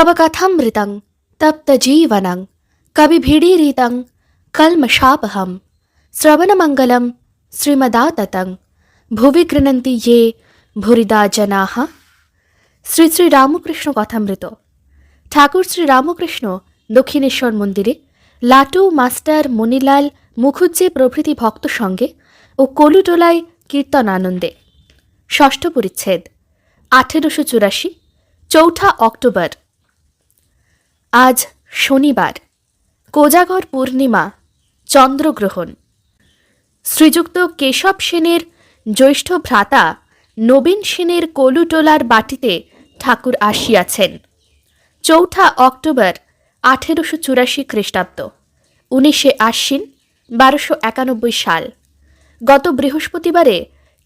तव कथामृतं तप्तजीवनं कविभिडीरितं कल्मषापहं श्रवणमङ्गलं श्रीमदाततं भुवि गृह्णन्ति ये भूरिदा जनाः। শ্রী শ্রী রামকৃষ্ণ কথামৃত। ঠাকুর শ্রী রামকৃষ্ণ দক্ষিণেশ্বর মন্দিরে লাটু মাস্টার মণিলাল মুখুজ্জে প্রভৃতি ভক্ত সঙ্গে ও কলুটোলায় কীর্তন আনন্দে। ষষ্ঠ পরিচ্ছেদ। 1884 চৌঠা অক্টোবর। আজ শনিবার, কোজাগর পূর্ণিমা, চন্দ্রগ্রহণ। শ্রীযুক্ত কেশব সেনের জ্যৈষ্ঠ ভ্রাতা নবীন সেনের কলুটোলার বাটিতে ঠাকুর আসিয়াছেন। চৌঠা অক্টোবর 1884 খ্রিস্টাব্দ, 19 আশ্বিন 1291 সাল। গত বৃহস্পতিবারে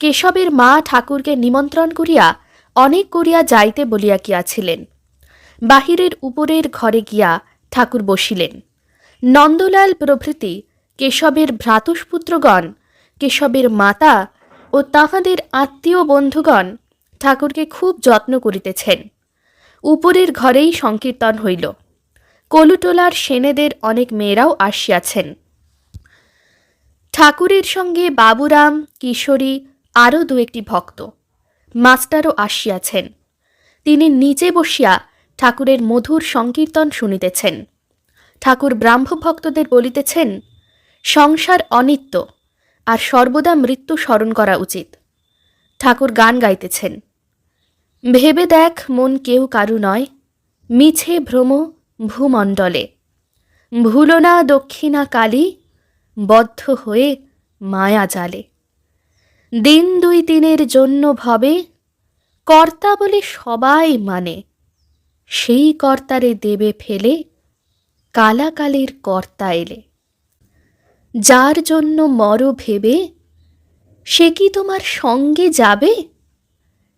কেশবের মা ঠাকুরকে নিমন্ত্রণ করিয়া অনেক করিয়া যাইতে বলিয়া গিয়াছিলেন। বাহিরের উপরের ঘরে গিয়া ঠাকুর বসিলেন। নন্দলাল প্রভৃতি কেশবের ভ্রাতুষ্পুত্রগণ, কেশবের মাতা ও তাহাদের আত্মীয় বন্ধুগণ ঠাকুরকে খুব যত্ন করিতেছেন। উপরের ঘরেই সংকীর্তন হইল। কলুটোলার সেনেদের অনেক মেয়েরাও আসিয়াছেন। ঠাকুরের সঙ্গে বাবুরাম, কিশোরী, আরও দু একটি ভক্ত, মাস্টারও আসিয়াছেন। তিনি নিচে বসিয়া ঠাকুরের মধুর সংকীর্তন শুনিতেছেন। ঠাকুর ব্রাহ্মভক্তদের বলিতেছেন, সংসার অনিত্য, আর সর্বদা মৃত্যু স্মরণ করা উচিত। ঠাকুর গান গাইতেছেন। ভেবে দেখ মন কেউ কারু নয়, মিছে ভ্রম ভূমণ্ডলে, ভুলো না দক্ষিণা কালী, বদ্ধ হয়ে মায়া জালে। দিন দুই তিনের জন্য ভবে, কর্তা বলে সবাই মানে, সেই কর্তারে দেবে ফেলে, কালাকালের কর্তা এলে। যার জন্য মর ভেবে, সে কি তোমার সঙ্গে যাবে?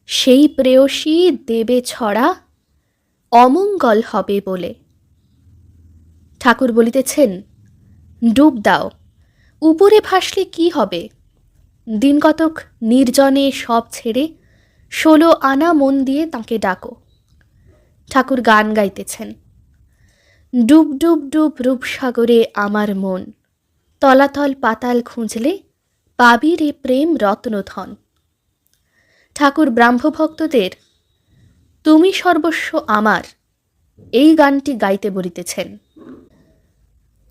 সেই প্রেয়সী দেবে ছড়া, অমঙ্গল হবে বলে। ঠাকুর বলিতেছেন, ডুব দাও, উপরে ভাসলে কি হবে? দিন কতক নির্জনে সব ছেড়ে 16 আনা মন দিয়ে তাঁকে ডাকো। ঠাকুর গান গাইতেছেন। ডুব ডুব ডুব রূপসাগরে আমার মন, তলাতল পাতাল খুঁজলে পাবি রে প্রেম রত্নধন। ঠাকুর ব্রাহ্মভক্তদের তুমি সর্বস্ব আমার এই গানটি গাইতে বলিতেছেন।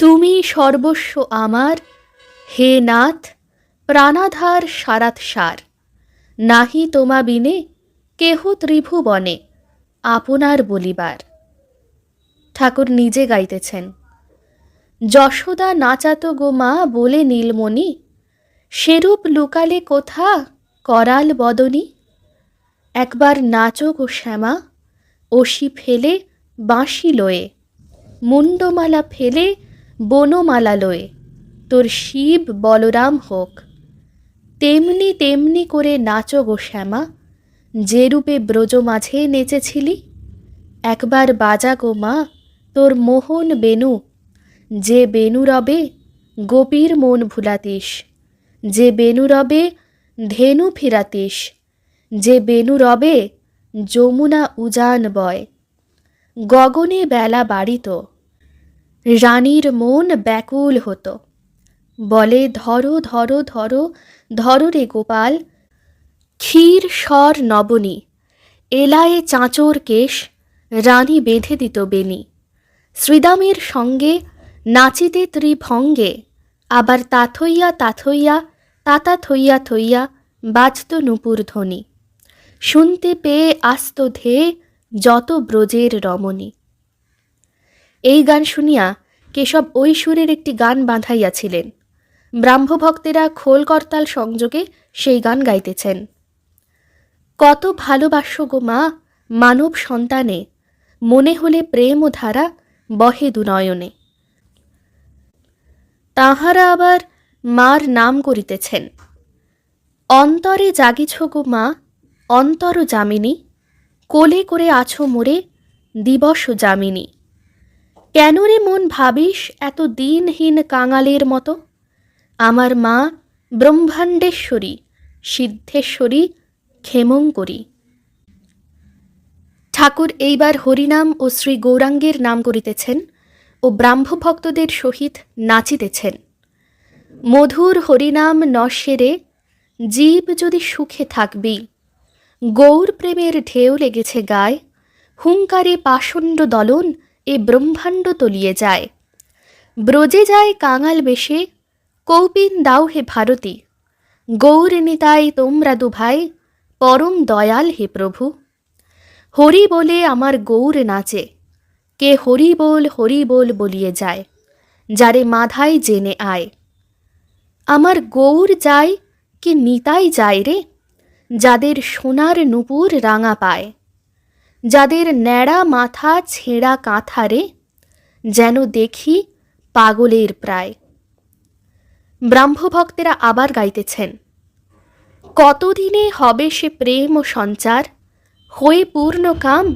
তুমি সর্বস্ব আমার, হে নাথ প্রাণাধার সারাত সার, নাহি তোমা বিনে কেহ ত্রিভুবনে আপনার বলিবার। ঠাকুর নিজে গাইতেছেন। যশোদা নাচাত গো মা বলে নীলমণি, সেরূপ লুকালে কোথা করাল বদনী। একবার নাচো গো শ্যামা, অসি ফেলে বাঁশি লয়ে, মুন্ডমালা ফেলে বনমালা লয়ে, তোর শিব বলরাম হোক। তেমনি তেমনি করে নাচো গো শ্যামা, যে রূপে ব্রজ মাঝে নেচেছিলি। একবার বাজা গো মা তোর মোহন বেনু, যে বেনু রবে গোপীর মন ভুলাতিস, যে বেনু রবে ধেনু ফিরাতিস, যে বেনু রবে যমুনা উজান বয়। গগনে বেলা বাড়িত, রানীর মন ব্যাকুল হতো, বলে ধরো ধরো ধরো ধরো রে গোপাল। ক্ষীর স্বর নবনী, এলায়ে চাঁচোর কেশ, রানী বেঁধে দিত বেনি। শ্রীদামের সঙ্গে নাচিতে ত্রিভঙ্গে, আবার তাথইয়া তাথইয়া তাতা থইয়া থইয়া বাজত নূপুর ধ্বনি। শুনতে পেয়ে আস্ত ধেয়ে যত ব্রজের রমণী। এই গান শুনিয়া কেশব ওই সুরের একটি গান বাঁধাইয়াছিলেন। ব্রাহ্মভক্তেরা খোল করতাল সংযোগে সেই গান গাইতেছেন। কত ভালোবাসো গো মা মানব সন্তানে, মনে হলে প্রেম ও ধারা বহে দুনয়নে। তাহারা আবার মার নাম করিতেছেন। অন্তরে জাগিছ গো মা অন্তর যামিনী, কোলে করে আছো মোরে দিবস যামিনী। কেন রে মন ভাবিস এত দিনহীন কাঙালের মতো? আমার মা ব্রহ্মাণ্ডেশ্বরী, সিদ্ধেশ্বরী, ক্ষেমঙ্করী। ঠাকুর এইবার হরিনাম ও শ্রী গৌরাঙ্গের নাম করিতেছেন ও ব্রাহ্মভক্তদের সহিত নাচিতেছেন। মধুর হরিনাম নশেরে জীব যদি সুখে থাকবি, গৌর প্রেমের ঢেউ লেগেছে গায়, হুঙ্কারে পাষণ্ড দলন এ ব্রহ্মাণ্ড তলিয়ে যায়। ব্রজে যায় কাঙাল বেশে, কৌপিন দাও হে ভারতী, গৌর নিতাই তোমরা দুভাই, পরম দয়াল হে প্রভু। হরি বলে আমার গৌর নাচে, কে হরি বল বলিয়ে যায়, যারে মাধাই জেনে আয়। আমার গৌর যায় কি নিতাই যায় রে, যাদের সোনার নুপুর রাঙা পায়, যাদের ন্যাড়া মাথা ছেঁড়া কাঁথা রে, যেন দেখি পাগলের প্রায়। ব্রাহ্মভক্তেরা আবার গাইতেছেন, কতদিনে হবে সে প্রেম ও সঞ্চার, হয়ে পূর্ণ কাম,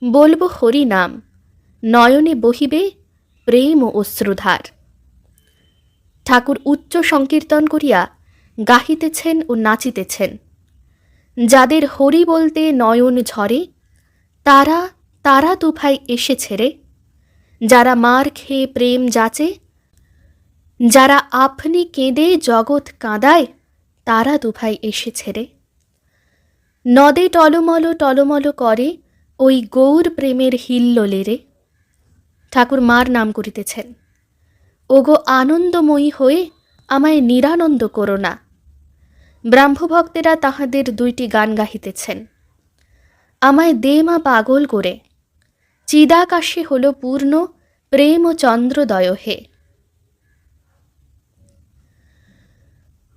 বলবো হরি নাম, নয়নে বহিবে প্রেম ও অশ্রুধার। ঠাকুর উচ্চ সংকীর্তন করিয়া গাহিতেছেন ও নাচিতেছেন। যাদের হরি বলতে নয়ন ঝরে, তারা তারা দুভাই এসেছে রে, যারা মার খেয়ে প্রেম যাচে, যারা আপনি কেঁদে জগৎ কাঁদায়, তারা দুভাই এসেছে রে। নদে টলমল টলমল করে ওই গৌর প্রেমের হিল্লোলে রে। ঠাকুর মার নাম করিতেছেন, ওগো আনন্দময়ী হয়ে আমায় নিরানন্দ করো না। ব্রাহ্মভক্তেরা তাহাদের দুইটি গান গাহিতেছেন, আমায় দে মা পাগল করে, চিদাকাশে হল পূর্ণ প্রেম ও চন্দ্রোদয় হে।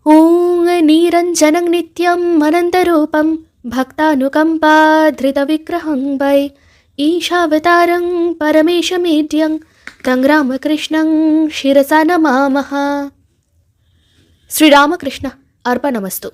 ওং নিরঞ্জনং নিত্যম অনন্তরূপম ভক্তানুকম্পা ধৃতবিগ্রহং বৈ ঈশাবতারং পরমেশমেঢ্যং তং রামকৃষ্ণং শিরসা নমামঃ। শ্রীরামকৃষ্ণ अर्पणमस्तु।